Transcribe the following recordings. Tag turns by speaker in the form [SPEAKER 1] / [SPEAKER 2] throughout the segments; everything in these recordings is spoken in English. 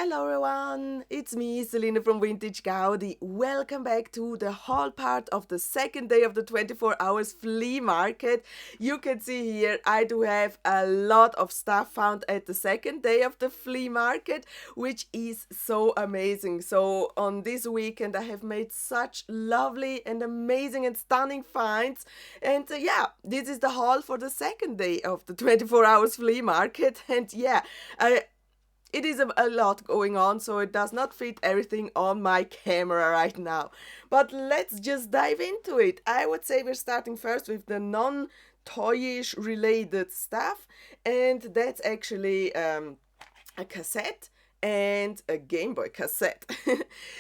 [SPEAKER 1] Hello everyone, it's me, Selina from Vintage Gaudi. Welcome back to the Haulpart of the second day of the 24 hours flea market. You can see here I do have a lot of stuff found at the second day of the flea market, which is so amazing. So on this weekend I have made such lovely and amazing and stunning finds. And yeah, this is the haul for the second day of the 24 hours flea market. And yeah, it is a lot going on, so it does not fit everything on my camera right now. But let's just dive into it. I would say we're starting first with the non-toyish related stuff, and that's actually a cassette and a Game Boy cassette.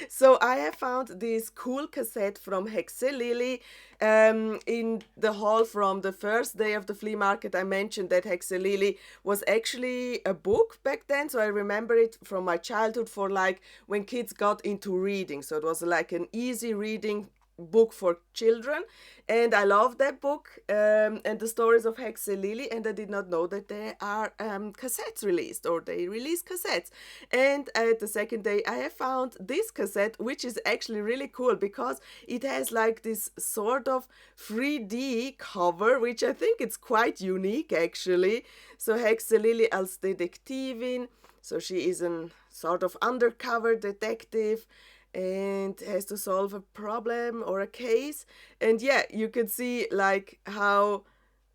[SPEAKER 1] So I have found this cool cassette from Hexelily in the haul from the first day of the flea market. I mentioned that Hexelily was actually a book back then, so I remember it from my childhood for like when kids got into reading. So it was like an easy reading book for children, and I love that book and the stories of Hexelily, and I did not know that there are cassettes released, or they release cassettes. And at the second day I have found this cassette, which is actually really cool because it has like this sort of 3D cover, which I think it's quite unique actually. So Hexelily als Detektivin, so she is a sort of undercover detective and has to solve a problem or a case. And yeah, you can see like how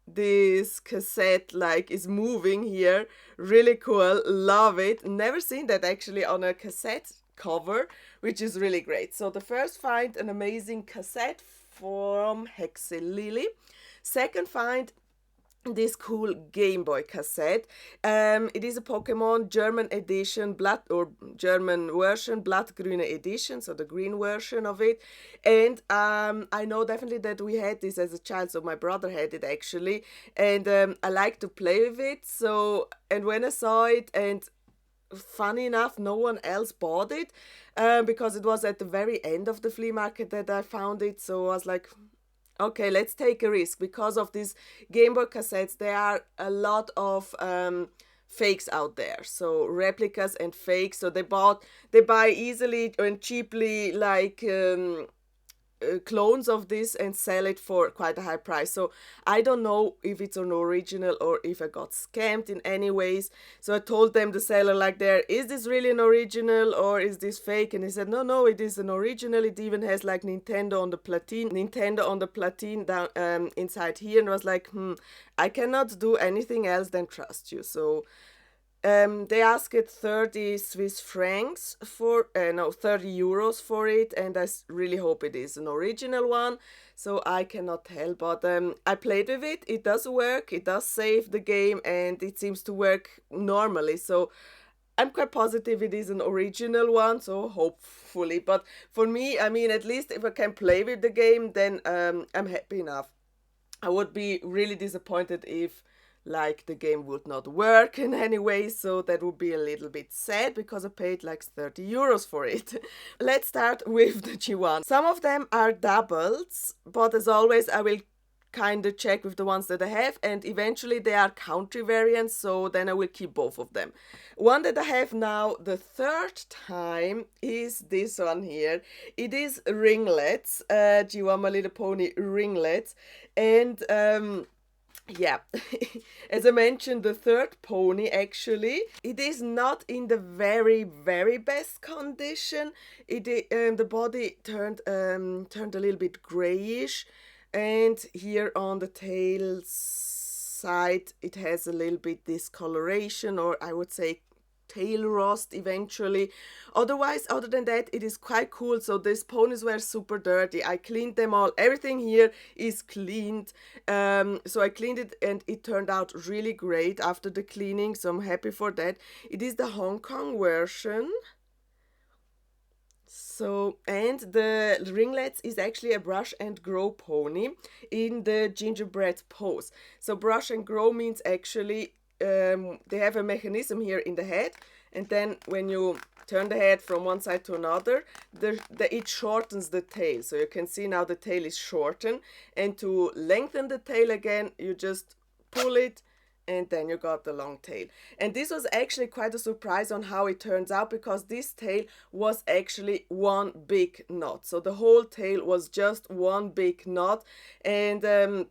[SPEAKER 1] this cassette like is moving here. Really cool, love it. Never seen that actually on a cassette cover, which is really great. So the first find, an amazing cassette from Hexelily. Second find, this cool Game Boy cassette. It is a Pokemon German edition, blood or German version, Blattgrüne edition, so the green version of it. And I know definitely that we had this as a child, so my brother had it actually, and I like to play with it. So, and when I saw it, and funny enough, no one else bought it because it was at the very end of the flea market that I found it. So I was like, okay, let's take a risk. Because of these Game Boy cassettes, there are a lot of fakes out there, so replicas and fakes. So they buy easily and cheaply like clones of this and sell it for quite a high price. So I don't know if it's an original or if I got scammed in any ways. So I told them, the seller, like, there, is this really an original or is this fake? And he said, no, it is an original. It even has like Nintendo on the platine down inside here. And I was like, I cannot do anything else than trust you. So they asked 30 Swiss francs for, 30 euros for it, and I really hope it is an original one. So I cannot tell, but I played with it. It does work, it does save the game, and it seems to work normally. So I'm quite positive it is an original one, so hopefully. But for me, I mean, at least if I can play with the game, then I'm happy enough. I would be really disappointed if like the game would not work in any way, so that would be a little bit sad because I paid like 30 euros for it. Let's start with the G1. Some of them are doubles, but as always I will kind of check with the ones that I have, and eventually they are country variants, so then I will keep both of them. One that I have now the third time is this one here. It is ringlets, G1 My Little Pony ringlets, and yeah, as I mentioned, the third pony actually, it is not in the very best condition. The body turned a little bit grayish, and here on the tail side it has a little bit discoloration, or I would say tail rust eventually. Otherwise, other than that, it is quite cool. So these ponies were super dirty. I cleaned them all. Everything here is cleaned. So I cleaned it and it turned out really great after the cleaning. So I'm happy for that. It is the Hong Kong version. So, and the ringlets is actually a brush and grow pony in the gingerbread pose. So brush and grow means actually they have a mechanism here in the head, and then when you turn the head from one side to another, it shortens the tail. So you can see now the tail is shortened, and to lengthen the tail again, you just pull it and then you got the long tail. And this was actually quite a surprise on how it turns out, because this tail was actually one big knot. So the whole tail was just one big knot, and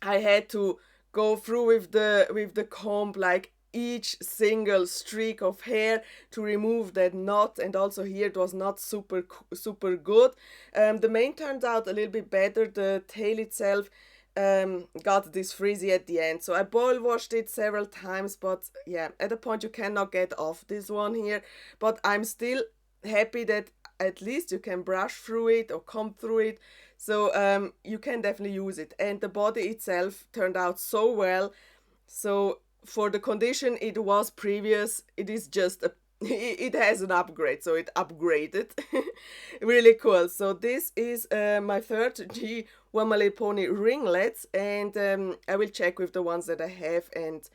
[SPEAKER 1] I had to go through with the comb, like each single streak of hair, to remove that knot. And also here it was not super good. The mane turned out a little bit better. The tail itself got this frizzy at the end, so I boil washed it several times, but yeah, at a point you cannot get off this one here. But I'm still happy that at least you can brush through it or comb through it, so you can definitely use it. And the body itself turned out so well. So for the condition it was previous, it is just a it has an upgrade, so it upgraded. Really cool. So this is my third G One My Little Pony ringlets, and I will check with the ones that I have and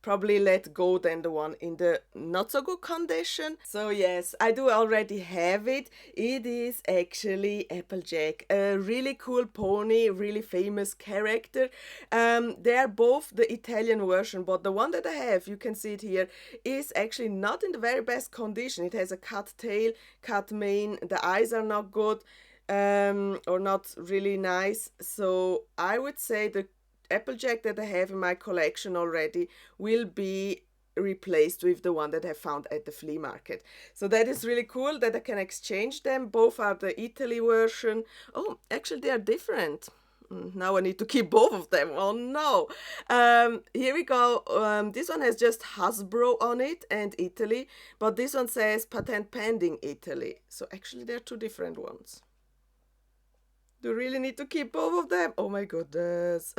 [SPEAKER 1] probably let go then the one in the not so good condition. So yes, I do already have it. It is actually Applejack, a really cool pony, really famous character. They are both the Italian version, but the one that I have, you can see it here, is actually not in the very best condition. It has a cut tail, cut mane, the eyes are not good, or not really nice. So I would say the Applejack that I have in my collection already will be replaced with the one that I found at the flea market. So that is really cool that I can exchange them. Both are the Italy version. Oh, actually they are different. Now I need to keep both of them. Oh no. Here we go. This one has just Hasbro on it and Italy, but this one says patent pending Italy. So actually they're two different ones. Do you really need to keep both of them? Oh my goodness.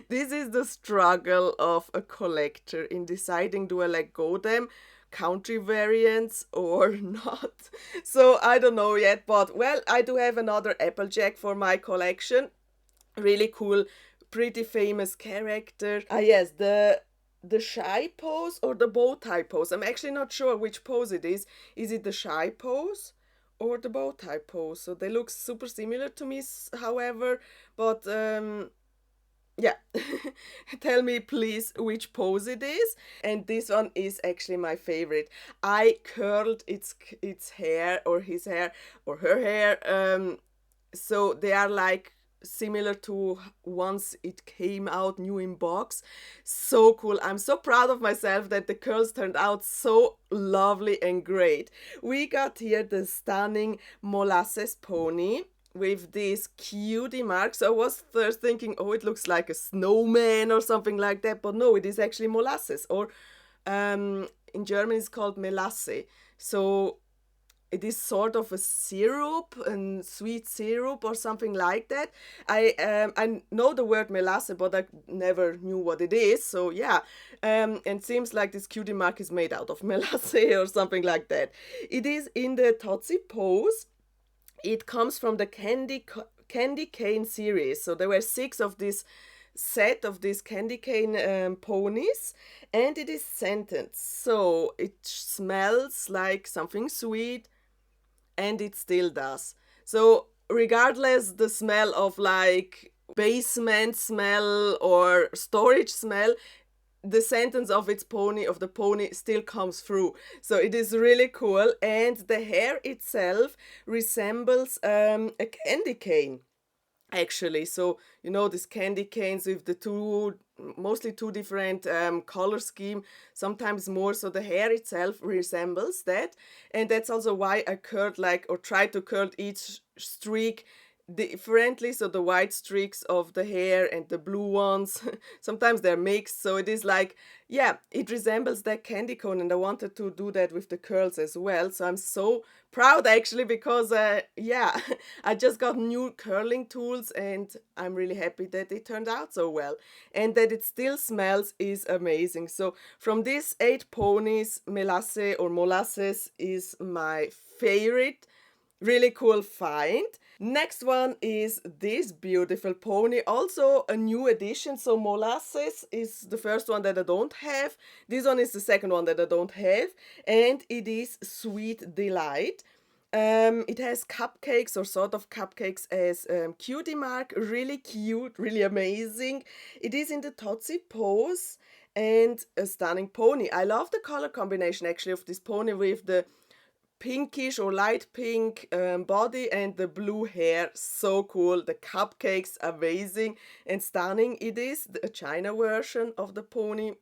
[SPEAKER 1] This is the struggle of a collector in deciding, do I let go them country variants or not? So I don't know yet, but well, I do have another Applejack for my collection. Really cool, pretty famous character. Ah yes, the shy pose or the bow tie pose. I'm actually not sure which pose it is. Is it the shy pose or the bow tie pose? So they look super similar to me, however, but yeah. Tell me please which pose it is. And this one is actually my favorite. I curled its hair, or his hair, or her hair, so they are like similar to once it came out new in box. So cool. I'm so proud of myself that the curls turned out so lovely and great. We got here the stunning molasses pony with these cutie marks. I was first thinking, oh, it looks like a snowman or something like that, but no, it is actually molasses, or in German it's called Melasse. So it is sort of a syrup, and sweet syrup or something like that. I know the word melasse, but I never knew what it is. So yeah, and seems like this cutie mark is made out of melasse or something like that. It is in the Tootsie pose. It comes from the candy cane series. So there were 6 of this set of these candy cane ponies, and it is scented. So it smells like something sweet, and it still does. So regardless the smell of like basement smell or storage smell, the sentence of the pony still comes through. So it is really cool, and the hair itself resembles a candy cane, actually. So you know, these candy canes with the mostly two different color scheme, sometimes more. So the hair itself resembles that, and that's also why I curled, like, or tried to curl each streak differently. So the white streaks of the hair and the blue ones, sometimes they're mixed, so it is like, yeah, it resembles that candy cone, and I wanted to do that with the curls as well. So I'm so proud, actually, because yeah, I just got new curling tools, and I'm really happy that it turned out so well, and that it still smells is amazing. So from these 8 ponies, Melasse or Molasses is my favorite. Really cool find. Next one is this beautiful pony, also a new addition. So Molasses is the first one that I don't have. This one is the second one that I don't have, and it is Sweet Delight. It has cupcakes, or sort of cupcakes, as cutie mark. Really cute, really amazing. It is in the Tootsie pose, and a stunning pony. I love the color combination actually of this pony with the pinkish or light pink body and the blue hair. So cool. The cupcakes, amazing and stunning. It is a China version of the pony.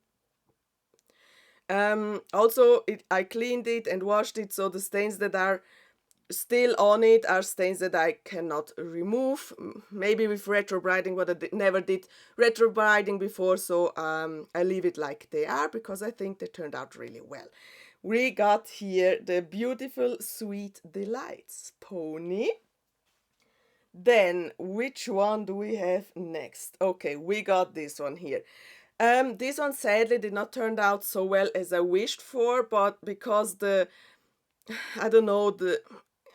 [SPEAKER 1] Also, I cleaned it and washed it, so the stains that are still on it are stains that I cannot remove. Maybe with retrobriding, but I never did retrobriding before, so I leave it like they are because I think they turned out really well. We got here the beautiful Sweet Delights pony. Then, which one do we have next? Okay, we got this one here. This one sadly did not turn out so well as I wished for, but because I don't know,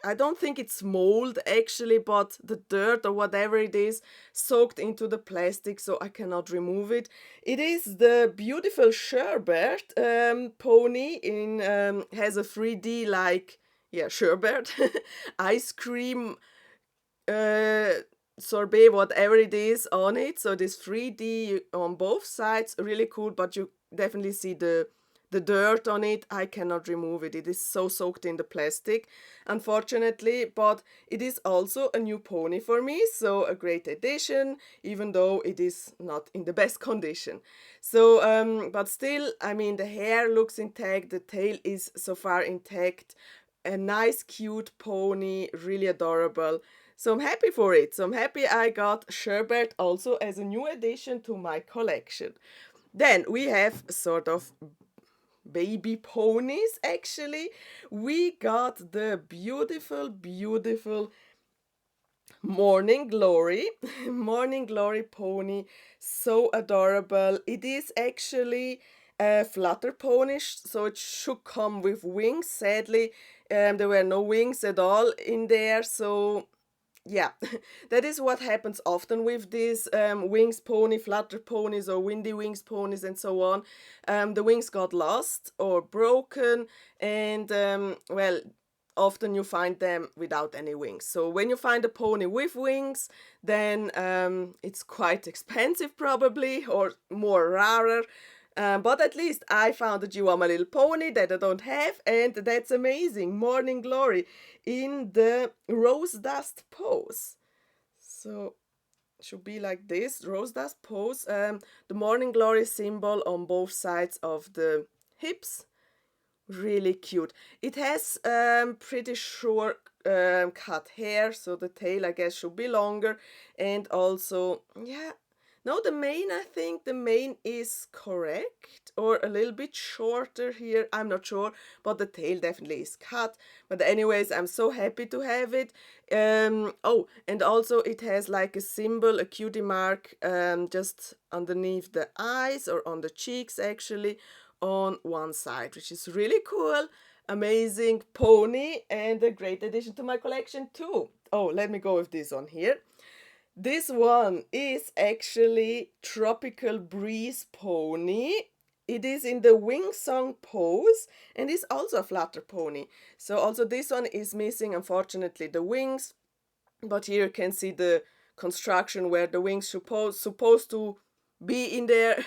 [SPEAKER 1] I don't think it's mold actually, but the dirt or whatever it is soaked into the plastic, so I cannot remove it. It is the beautiful Sherbert pony has a 3D like, yeah, Sherbert ice cream sorbet, whatever it is on it. So this 3D on both sides, really cool, but you definitely see the dirt on it. I cannot remove it. It is so soaked in the plastic, unfortunately, but it is also a new pony for me, so a great addition, even though it is not in the best condition. So, but still, I mean, the hair looks intact, the tail is so far intact, a nice, cute pony, really adorable. So I'm happy for it. So I'm happy I got Sherbert also as a new addition to my collection. Then we have sort of baby ponies actually. We got the beautiful, beautiful Morning Glory. Morning Glory pony. So adorable. It is actually a flutter pony, so it should come with wings. Sadly, there were no wings at all in there, so yeah, that is what happens often with these wings pony, flutter ponies, or windy wings ponies, and so on. The wings got lost or broken, and well, often you find them without any wings. So when you find a pony with wings, then it's quite expensive probably, or more rarer. But at least I found a Chihuahua little pony that I don't have, and that's amazing. Morning Glory in the rose dust pose. So should be like this, rose dust pose. The Morning Glory symbol on both sides of the hips. Really cute. It has pretty short cut hair, so the tail I guess should be longer, and also yeah. No, I think the mane is correct, or a little bit shorter here, I'm not sure, but the tail definitely is cut. But anyways, I'm so happy to have it. Oh, and also it has like a symbol, a cutie mark, just underneath the eyes, or on the cheeks actually, on one side, which is really cool. Amazing pony, and a great addition to my collection too. Oh, let me go with this one here. This one is actually Tropical Breeze Pony. It is in the wing song pose and is also a flutter pony. So also this one is missing, unfortunately, the wings, but here you can see the construction where the wings supposed to be in there.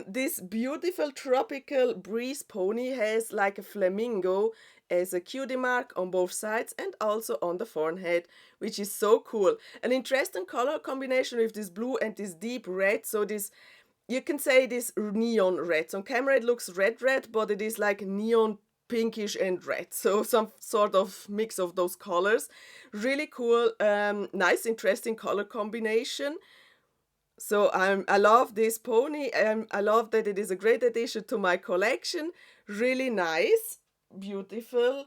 [SPEAKER 1] This beautiful Tropical Breeze pony has like a flamingo as a cutie mark on both sides and also on the forehead, which is so cool. An interesting color combination with this blue and this deep red. So this, you can say this neon red. On camera it looks red, but it is like neon pinkish and red, so some sort of mix of those colors. Really cool, nice, interesting color combination. So I love this pony, and I love that it is a great addition to my collection. Really nice, beautiful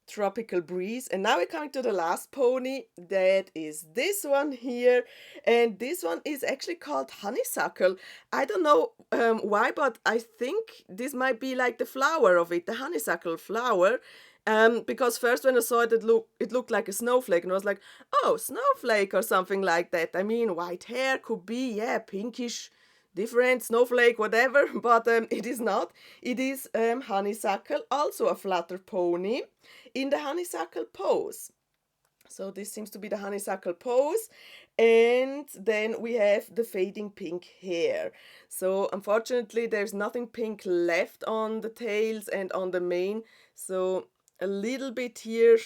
[SPEAKER 1] Tropical Breeze. And now we're coming to the last pony. That is this one here, and this one is actually called Honeysuckle. I don't know why, but I think this might be like the flower of it, the honeysuckle flower. Because first when I saw it, it looked like a snowflake, and I was like, oh, snowflake or something like that. I mean, white hair could be, yeah, pinkish, different, snowflake, whatever, but it is not. It is honeysuckle, also a flutter pony in the honeysuckle pose. So this seems to be the honeysuckle pose. And then we have the fading pink hair. So unfortunately there's nothing pink left on the tails and on the mane. So a little bit here.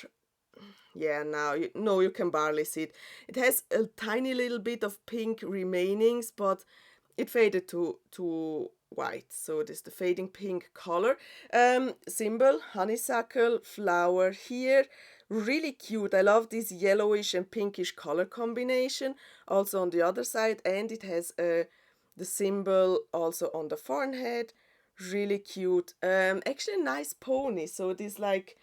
[SPEAKER 1] Yeah, now no, you can barely see it. It has a tiny little bit of pink remainings, but it faded to white. So it is the fading pink color. Symbol, honeysuckle flower here. Really cute. I love this yellowish and pinkish color combination. Also on the other side, and it has the symbol also on the forehead. Really cute. Actually, nice pony. So it is like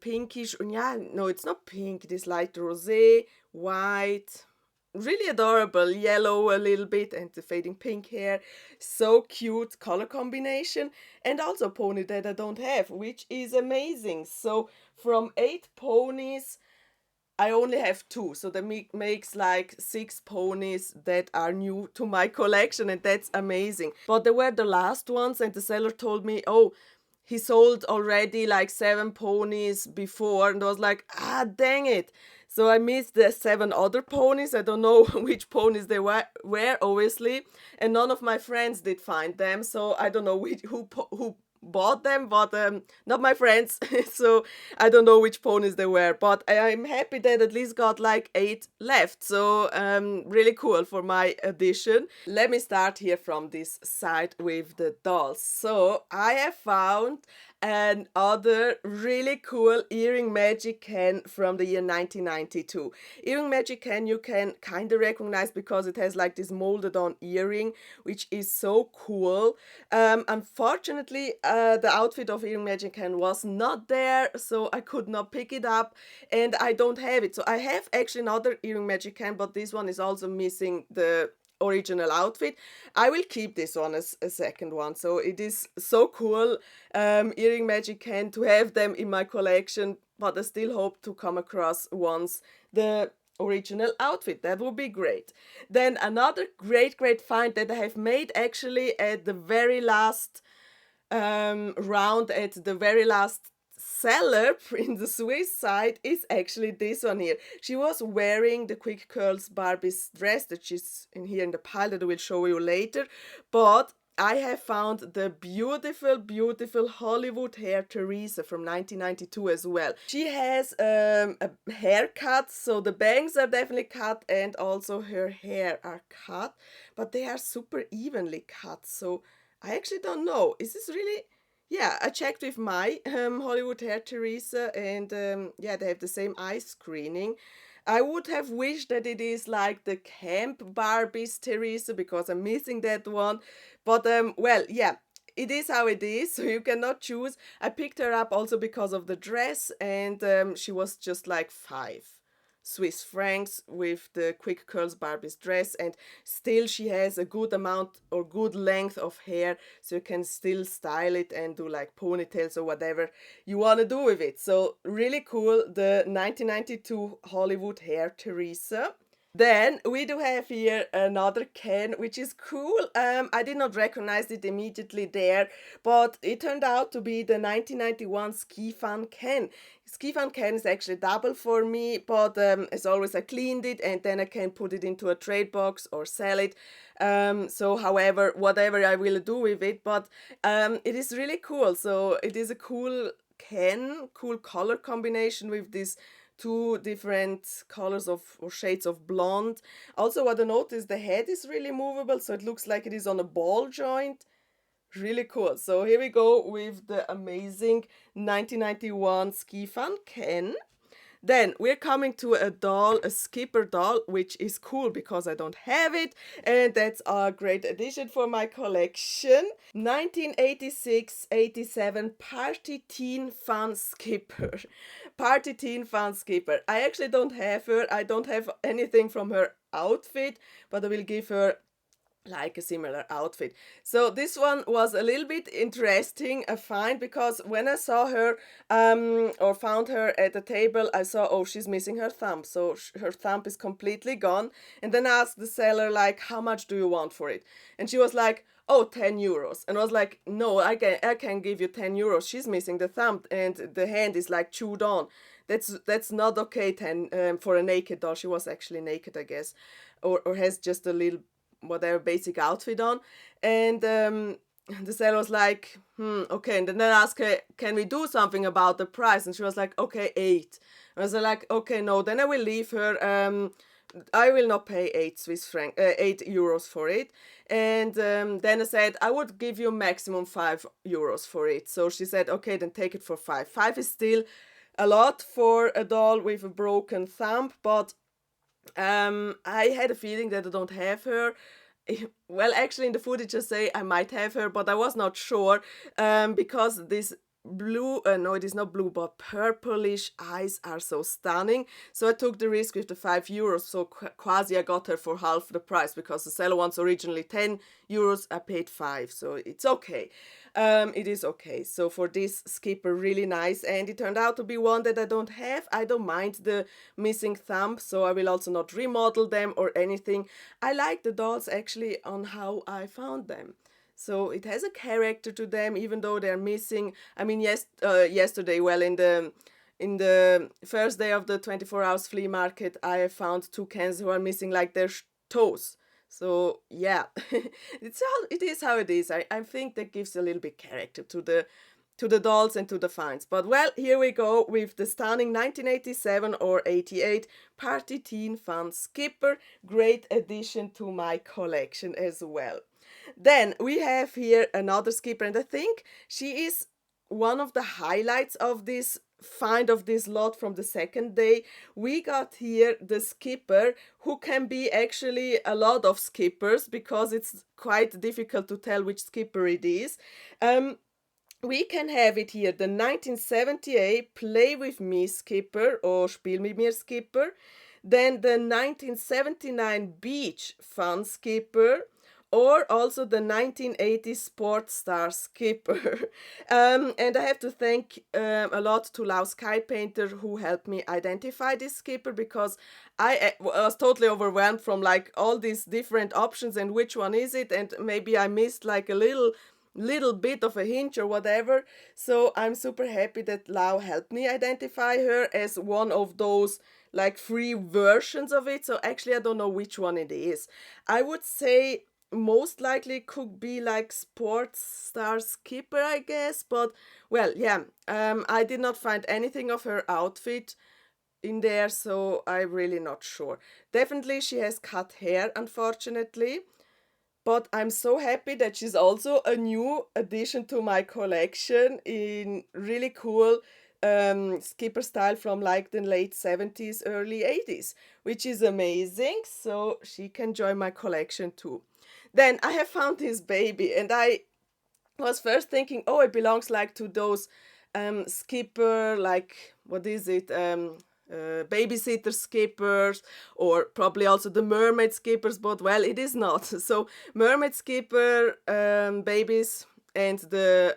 [SPEAKER 1] pinkish. Yeah, no, it's not pink. It is light rosé, white, really adorable, yellow a little bit, and the fading pink hair. So cute color combination, and also pony that I don't have, which is amazing. So from 8 ponies, I only have 2, so that makes like 6 ponies that are new to my collection, and that's amazing. But they were the last ones, and the seller told me, oh, he sold already like 7 ponies before, and I was like, ah, dang it. So I missed the 7 other ponies. I don't know which ponies they were obviously, and none of my friends did find them. So I don't know who bought them, but not my friends. So I don't know which ponies they were, but I'm happy that at least got like 8 left. So really cool for my addition. Let me start here from this side with the dolls. So I have found another really cool earring magic can from the year 1992. Earring magic can you can kind of recognize because it has like this molded on earring, which is so cool. Unfortunately, the outfit of earring magic can was not there, so I could not pick it up, and I don't have it. So I have actually another earring magic can, but this one is also missing the original outfit. I will keep this one as a second one. So it is so cool, earring magic can, to have them in my collection, but I still hope to come across once the original outfit. That would be great. Then another great find that I have made actually at the very last round, at the very last seller in the Swiss side, is actually this one here. She was wearing the Quick Curls Barbie's dress that she's in here in the pile that I will show you later, but I have found the beautiful Hollywood hair Teresa from 1992 as well. She has a haircut, so the bangs are definitely cut and also her hair are cut, but they are super evenly cut. So I actually don't know. Is this really? Yeah, I checked with my Hollywood hair Teresa, and yeah, they have the same eye screening. I would have wished that it is like the Camp Barbie's Teresa because I'm missing that one. But well, yeah, it is how it is, so you cannot choose. I picked her up also because of the dress, and she was just like 5 Swiss francs with the Quick Curls Barbie's dress, and still she has a good amount or good length of hair, so you can still style it and do like ponytails or whatever you want to do with it. So really cool, the 1992 Hollywood hair Teresa. Then we do have here another can, which is cool. I did not recognize it immediately there, but it turned out to be the 1991 Ski Fun can. Ski Fun can is actually double for me, but as always I cleaned it and then I can put it into a trade box or sell it. So however, whatever I will do with it, but it is really cool. So it is a cool can, cool color combination with this 2 different colors of or shades of blonde. Also, what I noticed, the head is really movable, so it looks like it is on a ball joint. Really cool. So here we go with the amazing 1991 Ski Fun Ken. Then we're coming to a doll, a skipper doll, which is cool because I don't have it, and that's a great addition for my collection. 1986-87 Party Teen Fun Skipper. Party Teen Fun Skipper. I actually don't have her. I don't have anything from her outfit, but I will give her like a similar outfit. So this one was a little bit interesting, a find, because when I saw her or found her at the table, I saw, oh, she's missing her thumb. So her thumb is completely gone. And then I asked the seller, like, how much do you want for it? And she was like, oh, 10 euros. And I was like, no, I can give you 10 euros. She's missing the thumb and the hand is like chewed on. That's not okay 10 for a naked doll. She was actually naked, I guess, or has just a little whatever basic outfit on. And the seller was like, okay. And then I asked her, can we do something about the price? And she was like, okay, 8. I was like, okay, no, then I will leave her. I will not pay 8 euros for it. And then I said, I would give you maximum 5 euros for it. So she said, okay, then take it for 5. 5 is still a lot for a doll with a broken thumb, but I had a feeling that I don't have her. Well, actually, in the footage I say I might have her, but I was not sure because this blue, no, it is not blue, but purplish eyes are so stunning. So I took the risk with the 5 euros. So quasi I got her for half the price because the seller wants originally 10 euros. I paid 5, so it's okay. It is okay. So for this skipper, really nice, and it turned out to be one that I don't have. I don't mind the missing thumb, so I will also not remodel them or anything. I like the dolls actually on how I found them. So it has a character to them, even though they're missing. I mean, yesterday, well, in the first day of the 24 hours flea market, I found two cans who are missing like their toes. So yeah, it is how it is. I think that gives a little bit character to the dolls and to the finds. But well, here we go with the stunning 1987 or 88 Party Teen Fun Skipper. Great addition to my collection as well. Then we have here another skipper, and I think she is one of the highlights of this find of this lot from the second day. We got here the skipper who can be actually a lot of skippers because it's quite difficult to tell which skipper it is. We can have it here, the 1978 Play With Me Skipper or Spiel mit mir Skipper. Then the 1979 Beach Fun Skipper, or also the 1980 Sports Star Skipper. And I have to thank a lot to Lau Sky Painter who helped me identify this skipper because I was totally overwhelmed from like all these different options and which one is it, and maybe I missed like a little bit of a hint or whatever. So I'm super happy that Lau helped me identify her as one of those like free versions of it. So actually I don't know which one it is. I would say most likely could be like Sports Star Skipper, I guess, but well, yeah, I did not find anything of her outfit in there, so I'm really not sure. Definitely she has cut hair, unfortunately, but I'm so happy that she's also a new addition to my collection in really cool skipper style from like the late 70s, early 80s, which is amazing. So she can join my collection too. Then I have found this baby, and I was first thinking, oh, it belongs like to those skipper, like what is it? Babysitter skippers, or probably also the mermaid skippers, but well, it is not. So mermaid skipper babies and the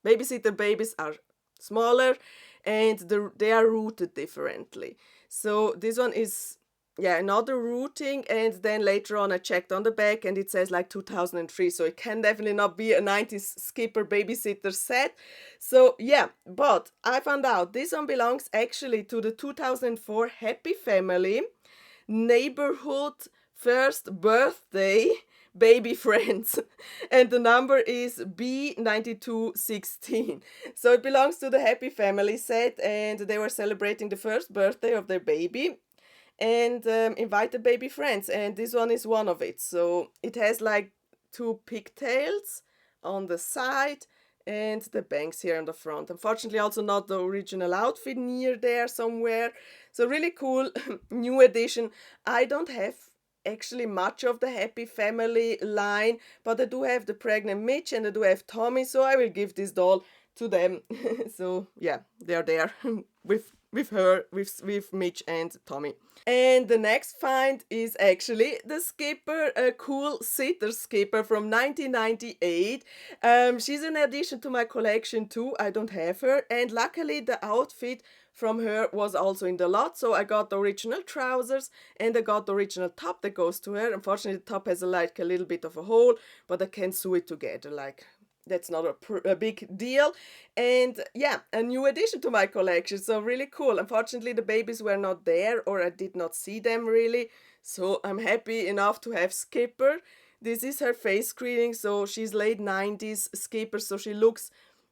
[SPEAKER 1] babysitter babies are smaller, and they are rooted differently. So this one is, yeah, another routing, and then later on I checked on the back and it says like 2003, so it can definitely not be a 90s skipper babysitter set. So yeah, but I found out this one belongs actually to the 2004 Happy Family Neighborhood First Birthday Baby Friends, and the number is B9216. So it belongs to the Happy Family set, and they were celebrating the first birthday of their baby and invited baby friends, and this one is one of it. So it has like two pigtails on the side and the bangs here on the front. Unfortunately, also not the original outfit near there somewhere. So really cool new addition. I don't have actually much of the Happy Family line, but I do have the pregnant Mitch and I do have Tommy, so I will give this doll to them. So yeah, they're there with her, with Mitch and Tommy. And the next find is actually the skipper, a cool sitter skipper from 1998. She's an addition to my collection too. I don't have her, and luckily the outfit from her was also in the lot, so I got the original trousers and I got the original top that goes to her. Unfortunately, the top has like a little bit of a hole, but I can sew it together. Like, that's not a big deal. And yeah, a new addition to my collection, so really cool. Unfortunately, the babies were not there, or I did not see them really, so I'm happy enough to have Skipper. This is her face screening, so she's late 90s Skipper, so she looks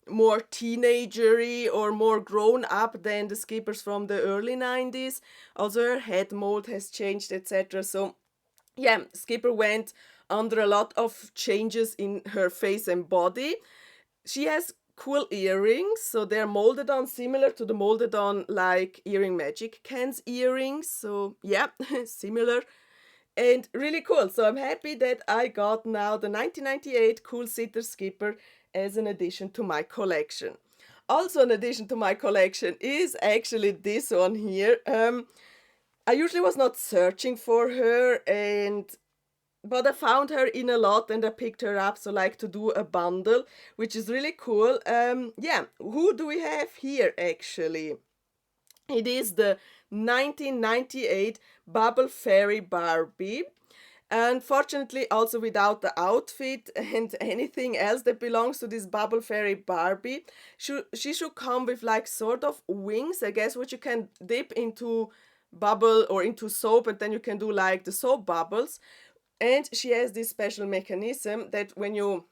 [SPEAKER 1] more teenagery or more grown up than the Skippers from the early 90s. Also, her head mold has changed, etc. So yeah, Skipper went under a lot of changes in her face and body. She has cool earrings, so they're molded on similar to the molded on like Earring Magic Cans earrings. So yeah, similar and really cool. So I'm happy that I got now the 1998 Cool Sitter Skipper as an addition to my collection. Also, an addition to my collection is actually this one here. I usually was not searching for her, but I found her in a lot and I picked her up, so like to do a bundle, which is really cool. Yeah, who do we have here actually? It is the 1998 Bubble Fairy Barbie. Unfortunately, also without the outfit and anything else that belongs to this Bubble Fairy Barbie. She should come with like sort of wings, I guess, which you can dip into bubble or into soap, and then you can do like the soap bubbles. And she has this special mechanism that when you,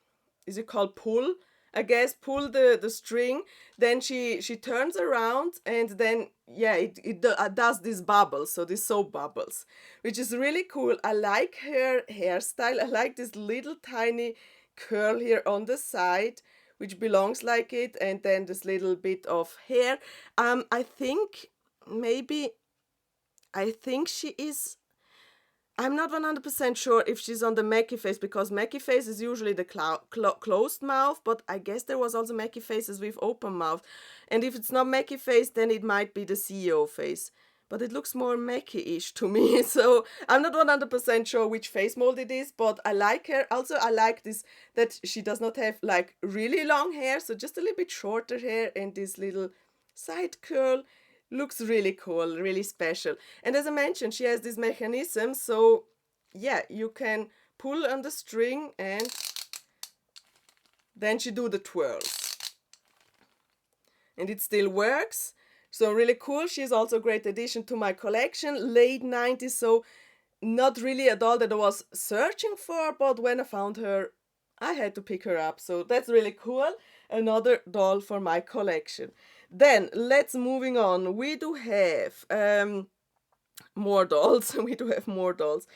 [SPEAKER 1] is it called pull? I guess pull the string, then she turns around, and then yeah, it does these bubbles, so these soap bubbles, which is really cool. I like her hairstyle. I like this little tiny curl here on the side, which belongs like it, and then this little bit of hair. I think maybe I think she is. I'm not 100% sure if she's on the Mackie face, because Mackie face is usually the closed mouth, but I guess there was also Mackie faces with open mouth. And if it's not Mackie face, then it might be the CEO face. But it looks more Mackie-ish to me, so I'm not 100% sure which face mold it is, but I like her. Also, I like this, that she does not have like really long hair, so just a little bit shorter hair and this little side curl. Looks really cool, really special. And as I mentioned, she has this mechanism, so yeah, you can pull on the string and then she do the twirls. And it still works. So really cool. She's also a great addition to my collection. Late 90s, so not really a doll that I was searching for, but when I found her, I had to pick her up. So that's really cool. Another doll for my collection. Then let's moving on. We do have more dolls. We do have more dolls.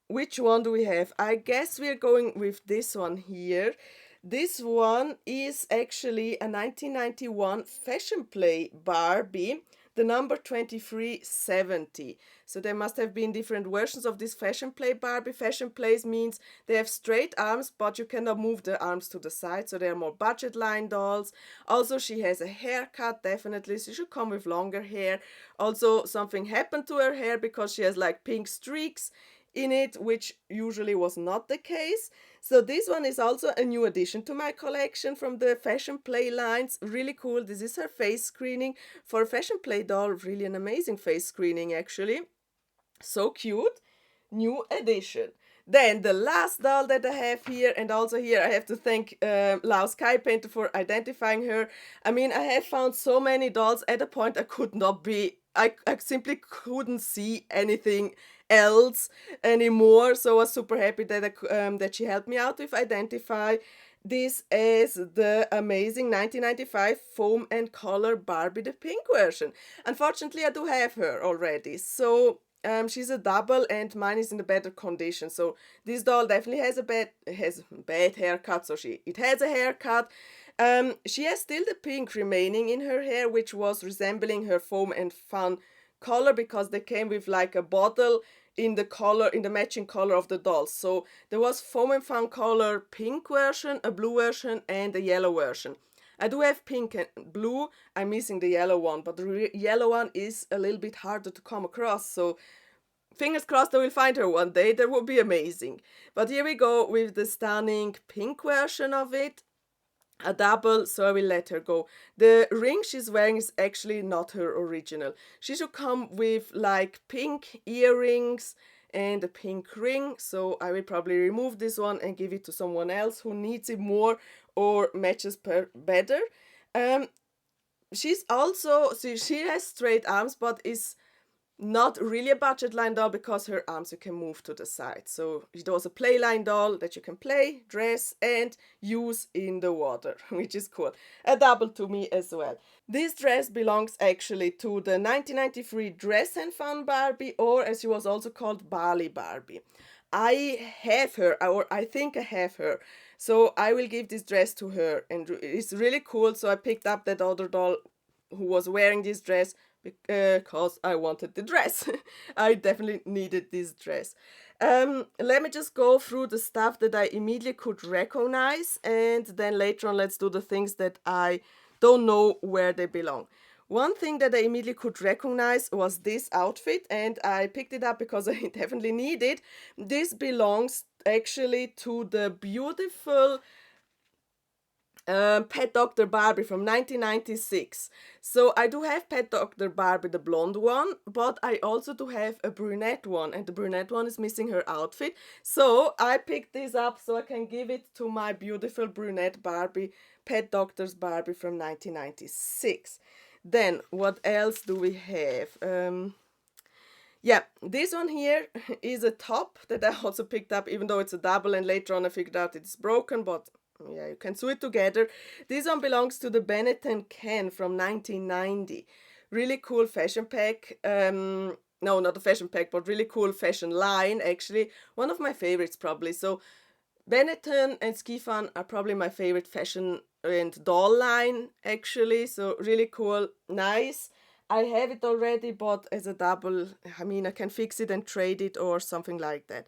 [SPEAKER 1] Which one do we have? I guess we're going with this one here. This one is actually a 1991 Fashion Play Barbie, the number 2370. So there must have been different versions of this Fashion Play Barbie. Fashion Plays means they have straight arms, but you cannot move the arms to the side, so they are more budget line dolls. Also, she has a haircut, definitely. She should come with longer hair. Also, something happened to her hair because she has like pink streaks in it, which usually was not the case. So this one is also a new addition to my collection from the Fashion Play lines. Really cool. This is her face screening. For a Fashion Play doll, really an amazing face screening actually. So cute. New addition. Then the last doll that I have here, and also here I have to thank Lau Sky Painter for identifying her. I mean, I have found so many dolls at a point I could not be, I simply couldn't see anything else anymore. So I was super happy that that she helped me out with identify. This is the amazing 1995 Foam and Color Barbie, the pink version. Unfortunately, I do have her already, so she's a double and mine is in a better condition. So this doll definitely has a bad haircut, so it has a haircut. She has still the pink remaining in her hair, which was resembling her Foam and Fun color, because they came with like a bottle in the matching color of the dolls. So there was Foam and Fun color pink version, a blue version, and a yellow version. I do have pink and blue. I'm missing the yellow one, but the yellow one is a little bit harder to come across. So fingers crossed I will find her one day. That would be amazing. But here we go with the stunning pink version of it. A double, so I will let her go. The ring she's wearing is actually not her original. She should come with like pink earrings and a pink ring, so I will probably remove this one and give it to someone else who needs it more or matches better. Um, she's also, see, she has straight arms, but is not really a budget line doll because her arms you can move to the side. So it was a play line doll that you can play, dress, and use in the water, which is cool. A double to me as well. This dress belongs actually to the 1993 Dress and Fun Barbie, or as she was also called, Bali Barbie. I have her, or I think I have her. So I will give this dress to her, and it's really cool. So I picked up that other doll who was wearing this dress because I wanted the dress. I definitely needed this dress. Let me just go through the stuff that I immediately could recognize, and then later on let's do the things that I don't know where they belong. One thing that I immediately could recognize was this outfit, and I picked it up because I definitely need it. This belongs actually to the beautiful Pet Dr. Barbie from 1996. So I do have Pet Dr. Barbie, the blonde one, but I also do have a brunette one, and the brunette one is missing her outfit. So I picked this up so I can give it to my beautiful brunette Barbie, Pet Doctor's Barbie from 1996. Then what else do we have? Yeah, this one here is a top that I also picked up, even though it's a double, and later on I figured out it's broken, but yeah, you can sew it together. This one belongs to the Benetton Ken from 1990. Really cool fashion pack. No, not a fashion pack, but really cool fashion line, actually. One of my favorites, probably. So Benetton and Ski Fun are probably my favorite fashion and doll line, actually. So really cool, nice. I have it already, but as a double, I mean, I can fix it and trade it or something like that.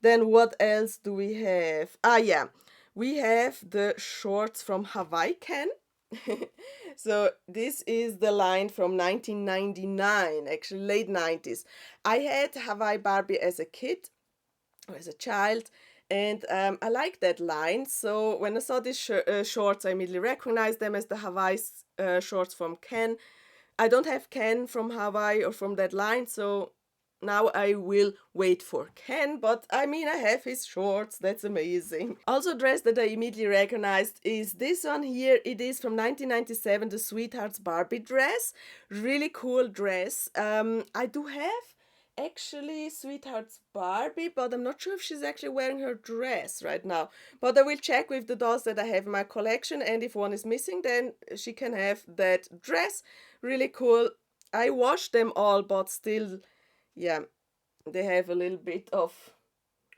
[SPEAKER 1] Then what else do we have? Ah, yeah. We have the shorts from Hawaii Ken. So this is the line from 1999, actually late 90s. I had Hawaii Barbie as a kid, or as a child, and I like that line. So when I saw these shorts, I immediately recognized them as the Hawaii shorts from Ken. I don't have Ken from Hawaii or from that line, so now I will wait for Ken, but I mean, I have his shorts. That's amazing. Also, dress that I immediately recognized is this one here. It is from 1997, the Sweethearts Barbie dress. Really cool dress. I do have actually Sweethearts Barbie, but I'm not sure if she's actually wearing her dress right now. But I will check with the dolls that I have in my collection, and if one is missing, then she can have that dress. Really cool. I washed them all, but still, yeah, they have a little bit of,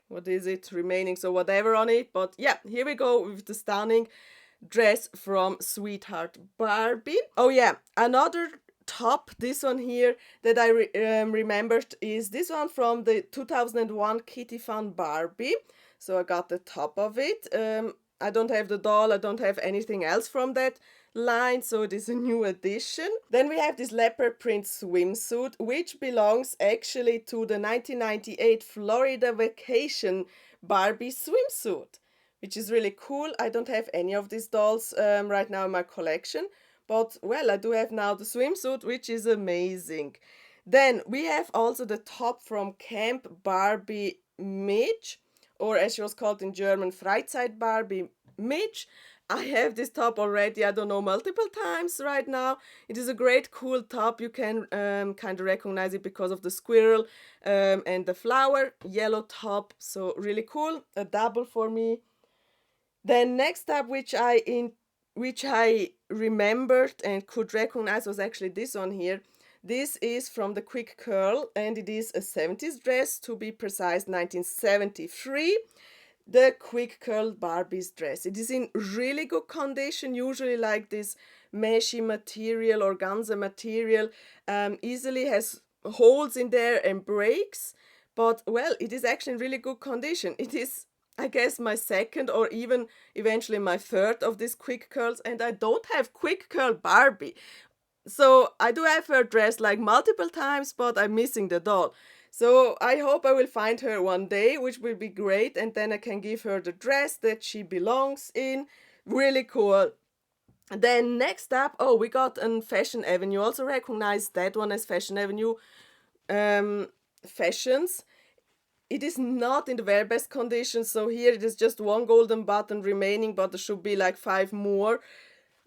[SPEAKER 1] what is it, remaining, so whatever on it. But yeah, here we go with the stunning dress from Sweetheart Barbie. Oh yeah, another top, this one here that I remembered is this one from the 2001 Kitty Fun Barbie. So I got the top of it. I don't have the doll, I don't have anything else from that line, so it is a new addition. Then we have this leopard print swimsuit, which belongs actually to the 1998 Florida Vacation Barbie swimsuit, which is really cool. I don't have any of these dolls right now in my collection, but well, I do have now the swimsuit, which is amazing. Then we have also the top from Camp Barbie Midge, or as she was called in German, Freizeit Barbie Midge. I have this top already, I don't know, multiple times right now. It is a great, cool top. You can kind of recognize it because of the squirrel and the flower. Yellow top, so really cool. A double for me. Then next up, which I remembered and could recognize, was actually this one here. This is from the Quick Curl, and it is a 70s dress, to be precise, 1973. The Quick Curl Barbie's dress. It is in really good condition, usually like this meshy material, organza material, easily has holes in there and breaks, but well, it is actually in really good condition. It is I guess my second or even eventually my third of these quick curls, and I don't have quick curl Barbie. So I do have her dressed like multiple times, but I'm missing the doll. So I hope I will find her one day, which will be great, and then I can give her the dress that she belongs in. Really cool. Then next up, oh, we got an Fashion Avenue. Also recognize that one as Fashion Avenue um, fashions. It is not in the very best condition, so here it is just one golden button remaining, but there should be like 5 more,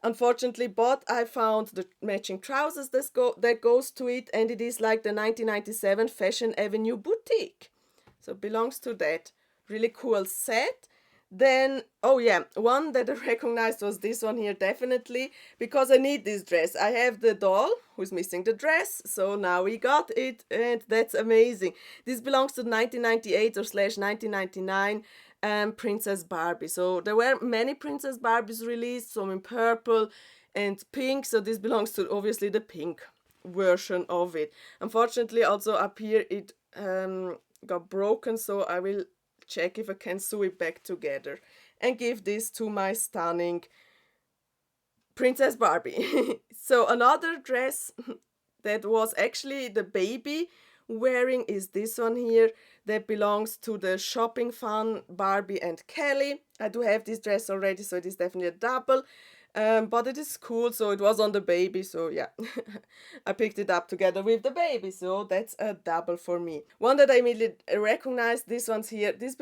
[SPEAKER 1] unfortunately. But I found the matching trousers that goes to it, and it is like the 1997 Fashion Avenue boutique, so it belongs to that. Really cool set. Then, oh yeah, one that I recognized was this one here, definitely, because I need this dress. I have the doll who's missing the dress, so now we got it, and that's amazing. This belongs to 1998 or slash 1999 Princess Barbie. So there were many Princess Barbies released, some in purple and pink, so this belongs to obviously the pink version of it. Unfortunately, also up here it got broken, so I will check if I can sew it back together and give this to my stunning Princess Barbie. So another dress that was actually the baby wearing is this one here that belongs to the Shopping Fun Barbie and Kelly. I do have this dress already, so it is definitely a double. But it is cool, so it was on the baby, so yeah. I picked it up together with the baby, so that's a double for me. One that I immediately recognized, this one's here. These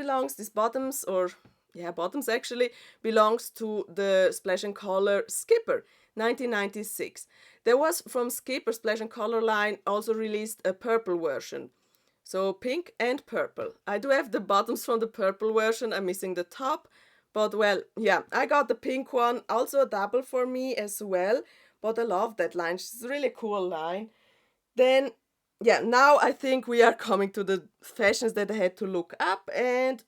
[SPEAKER 1] bottoms, or yeah, bottoms actually, belongs to the Splash and Color Skipper, 1996. There was from Skipper Splash and Color line also released a purple version. So pink and purple. I do have the bottoms from the purple version, I'm missing the top. But well, yeah, I got the pink one, also a double for me as well. But I love that line, it's a really cool line. Then, yeah, now I think we are coming to the fashions that I had to look up. And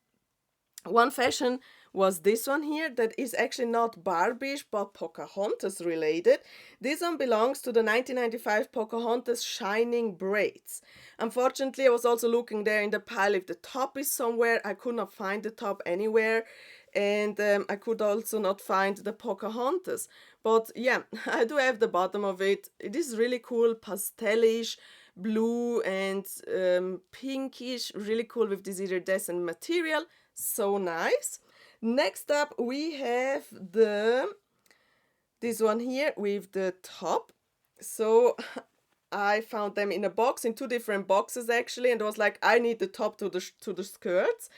[SPEAKER 1] one fashion was this one here that is actually not Barbie but Pocahontas related. This one belongs to the 1995 Pocahontas Shining Braids. Unfortunately, I was also looking there in the pile if the top is somewhere. I could not find the top anywhere, and I could also not find the Pocahontas. But yeah, I do have the bottom of it. It is really cool, pastelish, blue and pinkish, really cool with this iridescent material. So nice. Next up we have this one here with the top. So I found them in a box, in 2 different boxes actually, and I was like, I need the top to the skirts.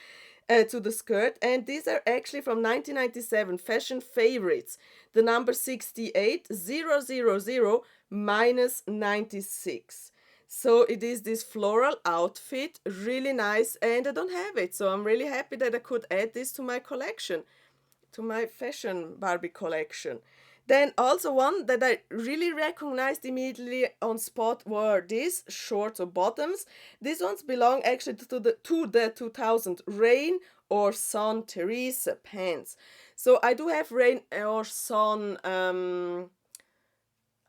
[SPEAKER 1] To the skirt, and these are actually from 1997 Fashion Favorites, the number 68000 minus 96. So it is this floral outfit, really nice, and I don't have it, so I'm really happy that I could add this to my collection, to my fashion Barbie collection. Then also one that I really recognized immediately on spot were these shorts or bottoms. These ones belong actually to the 2000 Rain or Sun Teresa pants. So I do have Rain or Sun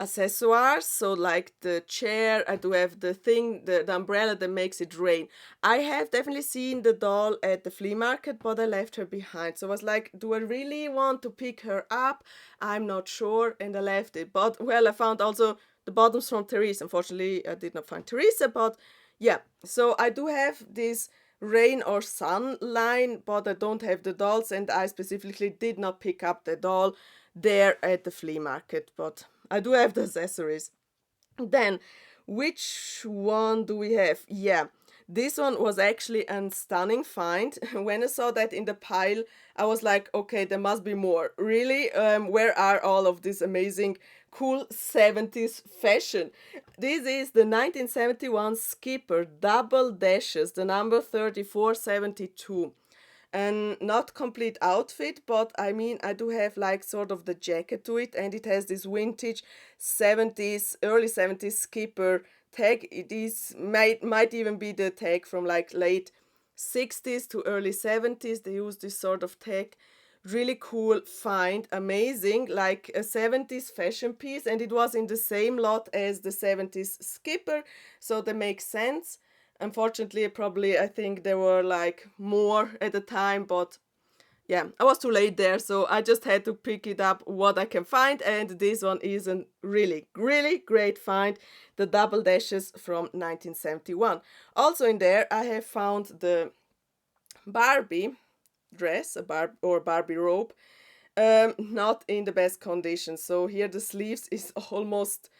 [SPEAKER 1] accessoires, so like the chair, I do have the umbrella that makes it rain. I have definitely seen the doll at the flea market, but I left her behind, so I was like, do I really want to pick her up? I'm not sure, and I left it. But well, I found also the bottoms from Teresa. Unfortunately, I did not find Teresa, but yeah, so I do have this Rain or Sun line, but I don't have the dolls, and I specifically did not pick up the doll there at the flea market, but I do have the accessories. Then, which one do we have? Yeah, this one was actually a stunning find. When I saw that in the pile, I was like, okay, there must be more. Really? Where are all of this amazing, cool 70s fashion? This is the 1971 Skipper Double Dashes, the number 3472. And not complete outfit, but I mean, I do have like sort of the jacket to it, and it has this vintage 70s, early 70s Skipper tag. It is might even be the tag from like late 60s to early 70s. They use this sort of tag. Really cool find, amazing, like a 70s fashion piece, and it was in the same lot as the 70s Skipper, so that makes sense. Unfortunately, probably I think there were like more at the time, but yeah, I was too late there, so I just had to pick it up what I can find, and this one is a really, really great find, the double dashes from 1971. Also in there, I have found the Barbie dress, Barbie robe, not in the best condition. So here the sleeves is almost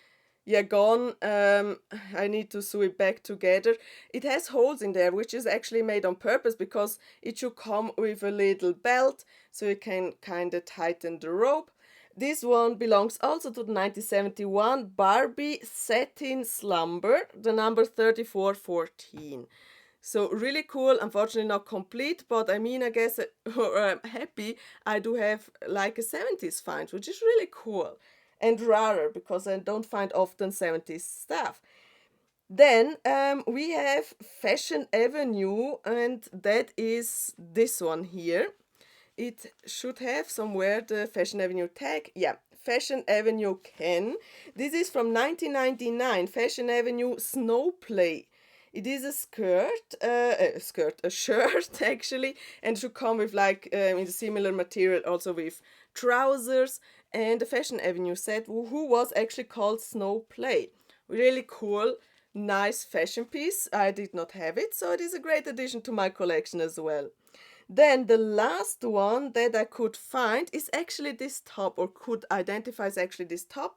[SPEAKER 1] gone. I need to sew it back together. It has holes in there, which is actually made on purpose because it should come with a little belt so you can kind of tighten the rope. This one belongs also to the 1971 Barbie Satin Slumber, the number 3414. So really cool, unfortunately not complete, but I mean, I guess, or I'm happy I do have like a 70s find, which is really cool and rarer because I don't find often 70s stuff. Then we have Fashion Avenue, and that is this one here. It should have somewhere the Fashion Avenue tag. Yeah, Fashion Avenue Ken. This is from 1999, Fashion Avenue Snow Play. It is a shirt actually, and should come with like in a similar material, also with trousers, and the Fashion Avenue set, who was actually called Snow Play. Really cool, nice fashion piece. I did not have it, so it is a great addition to my collection as well. Then the last one that I could find is actually this top, or could identify as actually this top.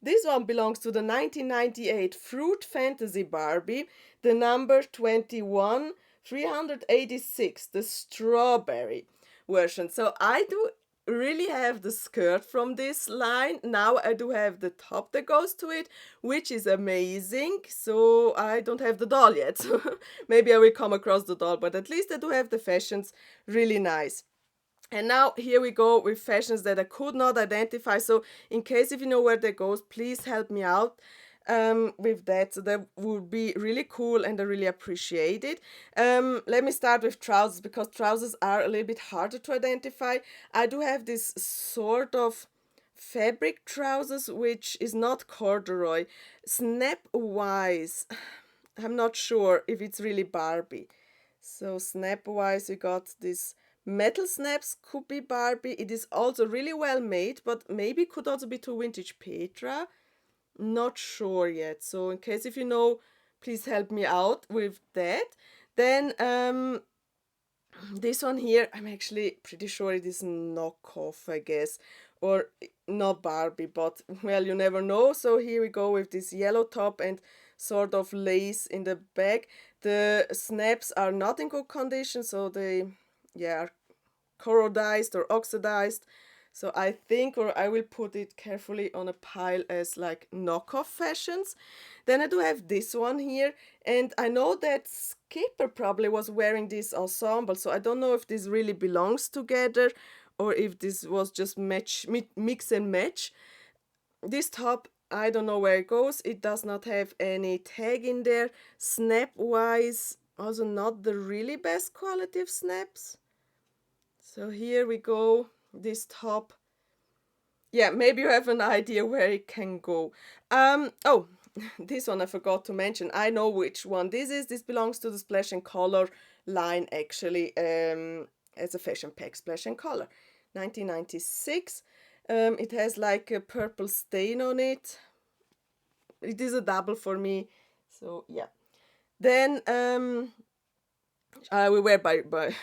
[SPEAKER 1] This one belongs to the 1998 Fruit Fantasy Barbie, the number 21, 386, the strawberry version. So I do really have the skirt from this line. Now I do have the top that goes to it, which is amazing. So I don't have the doll yet. So maybe I will come across the doll, but at least I do have the fashions. Really nice. And now here we go with fashions that I could not identify. So in case if you know where that goes, please help me out with that. So that would be really cool and I really appreciate it. Let me start with trousers because trousers are a little bit harder to identify. I do have this sort of fabric trousers which is not corduroy. Snap wise, I'm not sure if it's really Barbie. So snap wise, you got this metal snaps, could be Barbie. It is also really well made, but maybe could also be to vintage Petra. Not sure yet. So in case if you know, please help me out with that. Then this one here, I'm actually pretty sure it is knockoff, I guess, or not Barbie, but well, you never know. So here we go with this yellow top and sort of lace in the back. The snaps are not in good condition, so they, yeah, are corrodized or oxidized. So I think, or I will put it carefully on a pile as like knockoff fashions. Then I do have this one here, and I know that Skipper probably was wearing this ensemble, so I don't know if this really belongs together or if this was just mix and match. This top, I don't know where it goes. It does not have any tag in there. Snap wise, also not the really best quality of snaps. So here we go, this top. Yeah, maybe you have an idea where it can go. Oh, this one I forgot to mention. I know which one this is. This belongs to the Splash and Color line actually, as a fashion pack, Splash and Color. 1996. It has like a purple stain on it. It is a double for me. So yeah. Then we wear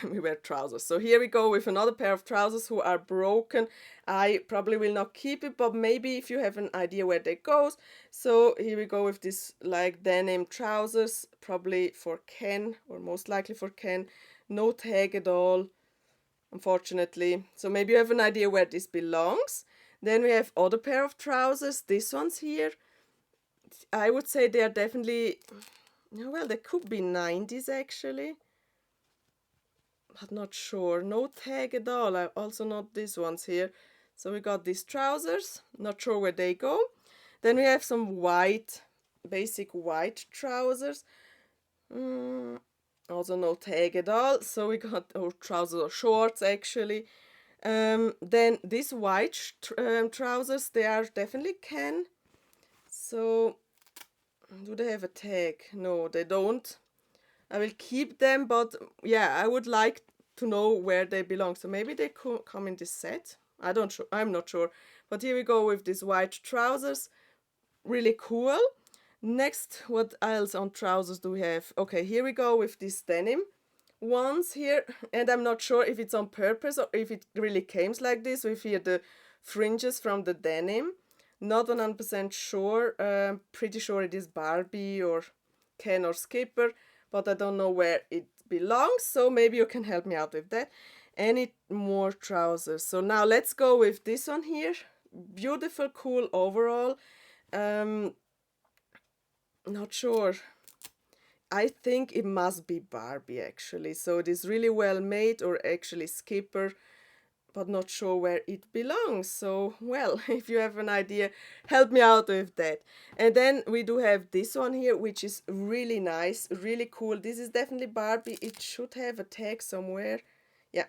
[SPEAKER 1] we wear trousers. So here we go with another pair of trousers who are broken. I probably will not keep it, but maybe if you have an idea where they goes. So here we go with this like denim trousers, probably for Ken, or most likely for Ken. No tag at all, unfortunately. So maybe you have an idea where this belongs. Then we have other pair of trousers. This one's here. I would say they are definitely, well, they could be 90s actually. But not sure. No tag at all. Also not these ones here. So we got these trousers. Not sure where they go. Then we have some white, basic white trousers. Also no tag at all. So we got our trousers or shorts actually. Then these white trousers, they are definitely Ken. So do they have a tag? No, they don't. I will keep them, but yeah, I would like to know where they belong. So maybe they come in this set. I'm not sure. But here we go with these white trousers. Really cool. Next, what else on trousers do we have? Okay, here we go with this denim ones here, and I'm not sure if it's on purpose or if it really came like this with here the fringes from the denim. Not 100% sure. Pretty sure it is Barbie or Ken or Skipper, but I don't know where it belongs, so maybe you can help me out with that. Any more trousers? So now let's go with this one here. Beautiful, cool overall. Not sure. I think it must be Barbie actually. So it is really well made, or actually Skipper, but not sure where it belongs. So, well, if you have an idea, help me out with that. And then we do have this one here, which is really nice, really cool. This is definitely Barbie. It should have a tag somewhere. Yeah,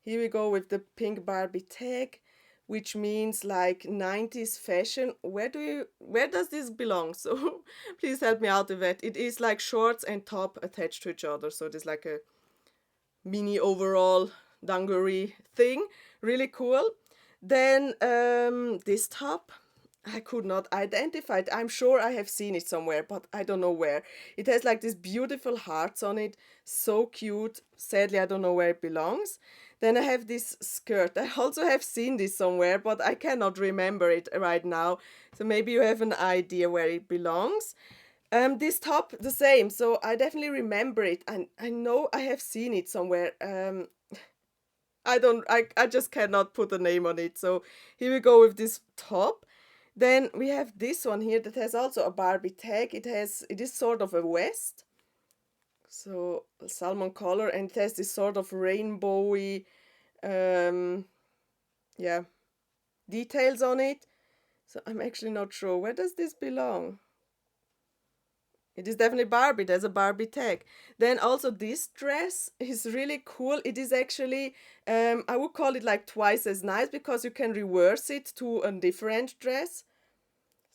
[SPEAKER 1] here we go with the pink Barbie tag, which means like 90s fashion. Where does this belong? So please help me out with that. It is like shorts and top attached to each other. So it is like a mini overall dungaree thing. Really cool. Then this top, I could not identify it. I'm sure I have seen it somewhere, but I don't know where. It has like these beautiful hearts on it. So cute. Sadly, I don't know where it belongs. Then I have this skirt. I also have seen this somewhere, but I cannot remember it right now. So maybe you have an idea where it belongs. This top, the same. So I definitely remember it, and I know I have seen it somewhere. I just cannot put a name on it. So here we go with this top. Then we have this one here that has also a Barbie tag. It is sort of a vest. So salmon color, and it has this sort of rainbowy yeah, details on it. So I'm actually not sure. Where does this belong? It is definitely Barbie. There's a Barbie tag. Then also this dress is really cool. It is actually, I would call it like twice as nice because you can reverse it to a different dress.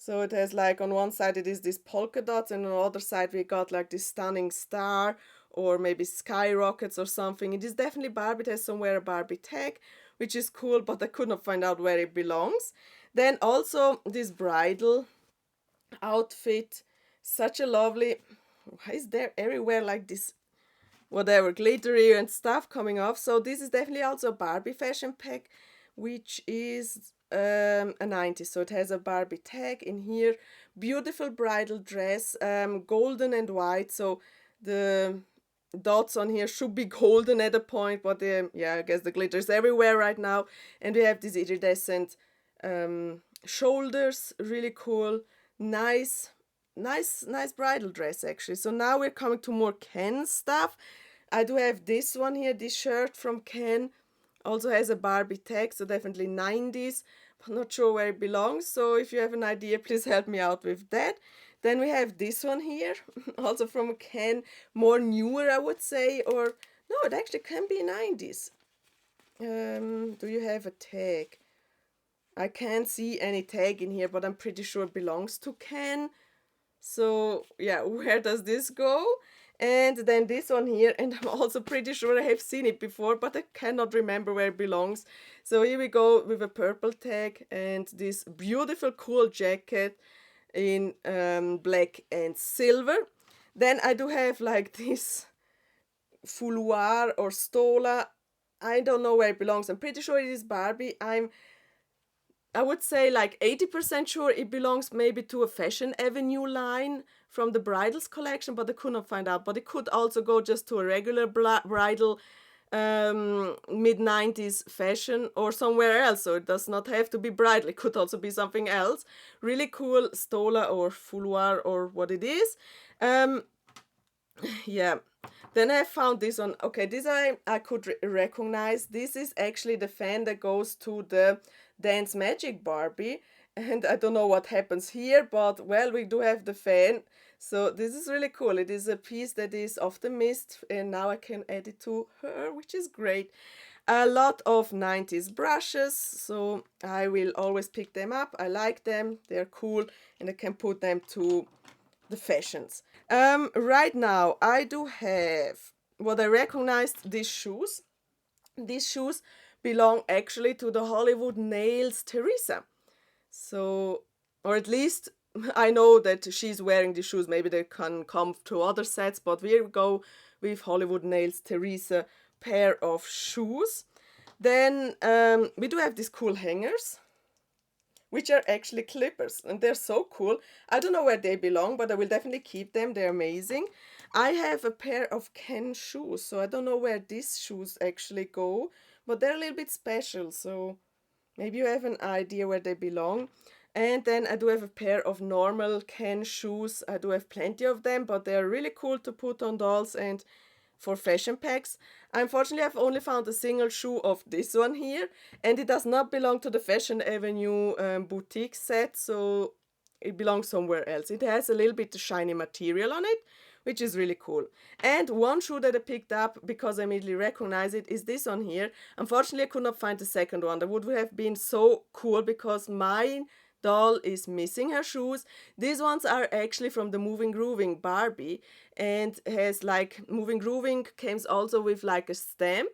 [SPEAKER 1] So it has like on one side it is this polka dots, and on the other side we got like this stunning star or maybe skyrockets or something. It is definitely Barbie. It has somewhere a Barbie tag, which is cool, but I could not find out where it belongs. Then also this bridal outfit, such a lovely, why is there everywhere like this whatever glittery and stuff coming off? So this is definitely also a Barbie fashion pack, which is a 90. So it has a Barbie tag in here. Beautiful bridal dress, golden and white. So the dots on here should be golden at a point, but yeah, I guess the glitter is everywhere right now. And we have these iridescent shoulders, really cool. Nice bridal dress actually. So now we're coming to more Ken stuff. I do have this one here, this shirt from Ken. Also has a Barbie tag, so definitely 90s, but not sure where it belongs. So if you have an idea, please help me out with that. Then we have this one here, also from Ken, more newer I would say, or no, it actually can be 90s. Do you have a tag? I can't see any tag in here, but I'm pretty sure it belongs to Ken. So yeah, where does this go? And then this one here, and I'm also pretty sure I have seen it before, but I cannot remember where it belongs. So here we go with a purple tag and this beautiful cool jacket in black and silver. Then I do have like this fouloir or stola. I don't know where it belongs. I'm pretty sure it is Barbie. I would say like 80% sure it belongs maybe to a Fashion Avenue line from the bridals collection, but I could not find out. But it could also go just to a regular bridal mid-90s fashion or somewhere else. So it does not have to be bridal. It could also be something else. Really cool stola or fouloir or what it is. Yeah. Then I found this one. Okay, this I could recognize. This is actually the fan that goes to the Dance Magic Barbie. And I don't know what happens here, but well, we do have the fan. So this is really cool. It is a piece that is of the mist, and now I can add it to her, which is great. A lot of 90s brushes, so I will always pick them up. I like them. They're cool, and I can put them to the fashions. Right now I do have what I recognized, these shoes. These shoes belong actually to the Hollywood Nails Teresa. So, or at least I know that she's wearing these shoes. Maybe they can come to other sets, but we go with Hollywood Nails Teresa pair of shoes. Then we do have these cool hangers, which are actually clippers, and they're so cool. I don't know where they belong, but I will definitely keep them. They're amazing. I have a pair of Ken shoes, so I don't know where these shoes actually go, but they're a little bit special, so maybe you have an idea where they belong. And then I do have a pair of normal Ken shoes. I do have plenty of them, but they're really cool to put on dolls and for fashion packs. Unfortunately, I've only found a single shoe of this one here, and it does not belong to the Fashion Avenue boutique set, so it belongs somewhere else. It has a little bit of shiny material on it, which is really cool. And one shoe that I picked up because I immediately recognize it is this one here. Unfortunately, I could not find the second one. That would have been so cool because my doll is missing her shoes. These ones are actually from the Moving Grooving Barbie, and has like Moving Grooving comes also with like a stamp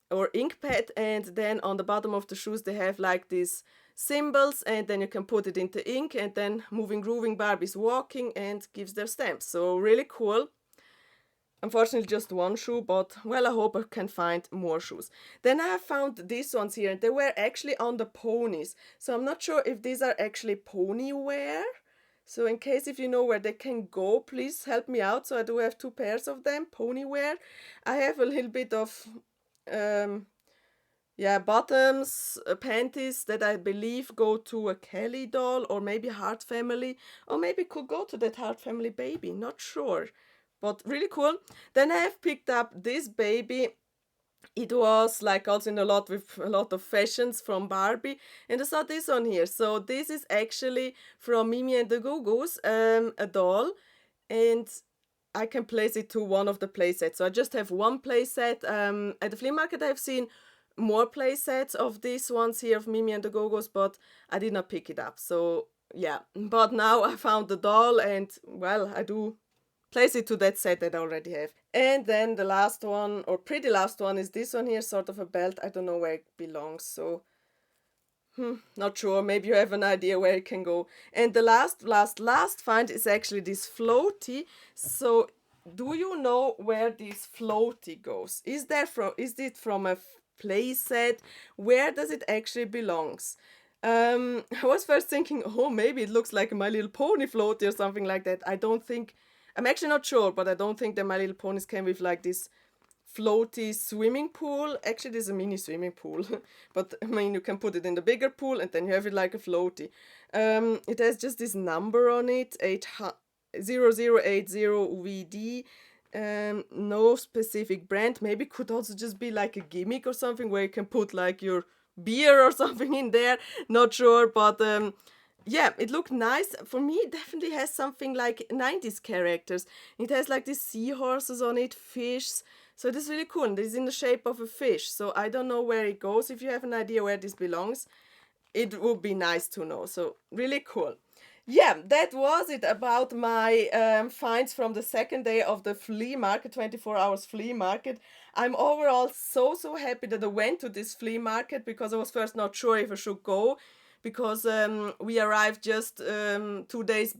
[SPEAKER 1] or ink pad, and then on the bottom of the shoes they have like these symbols, and then you can put it into ink, and then Moving Grooving Barbie's walking and gives their stamps. So really cool. Unfortunately, just one shoe, but well, I hope I can find more shoes. Then I found these ones here, and they were actually on the ponies. So I'm not sure if these are actually pony wear. So in case if you know where they can go, please help me out. So I do have two pairs of them, pony wear. I have a little bit of bottoms, panties that I believe go to a Kelly doll or maybe Heart Family, or maybe could go to that Heart Family baby, not sure. But really cool. Then I have picked up this baby. It was like also in a lot with a lot of fashions from Barbie, and I saw this on here. So this is actually from Mimi and the Goo Goos, a doll, and I can place it to one of the play sets. So I just have one play set. At the flea market I've seen more play sets of these ones here of Mimi and the Go Go's, but I did not pick it up. So yeah, but now I found the doll, and well, I do place it to that set that I already have. And then the last one, or pretty last one, is this one here, sort of a belt. I don't know where it belongs, so not sure. Maybe you have an idea where it can go. And the last find is actually this floaty. So do you know where this floaty goes? Is it from a play set? Where does it actually belongs? I was first thinking, oh, maybe it looks like a My Little Pony floaty or something like that. I'm actually not sure, but I don't think that My Little Ponies came with like this floaty swimming pool. Actually, there's a mini swimming pool, but I mean, you can put it in the bigger pool and then you have it like a floaty. It has just this number on it, 0080VD. No specific brand. Maybe it could also just be like a gimmick or something where you can put like your beer or something in there. Not sure, but yeah, it looked nice. For me, it definitely has something like 90s characters. It has like these seahorses on it, fish. So this is really cool. And this is in the shape of a fish. So I don't know where it goes. If you have an idea where this belongs, it would be nice to know. So really cool. Yeah, that was it about my finds from the second day of the flea market, 24 hours flea market. I'm overall so happy that I went to this flea market, because I was first not sure if I should go, because we arrived just 2 days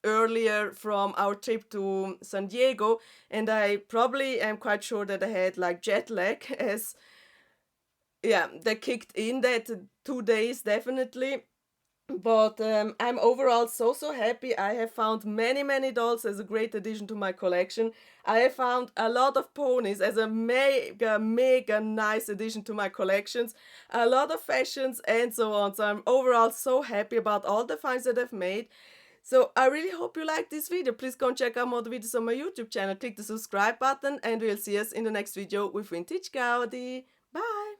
[SPEAKER 1] earlier from our trip to San Diego, and I probably am quite sure that I had like jet lag, as yeah, that kicked in that 2 days definitely. But I'm overall so happy. I have found many dolls as a great addition to my collection. I have found a lot of ponies as a mega nice addition to my collections. A lot of fashions and so on. So I'm overall so happy about all the finds that I've made. So I really hope you like this video. Please go and check out more videos on my YouTube channel. Click the subscribe button, and we'll see us in the next video with Vintage Gaudi. Bye!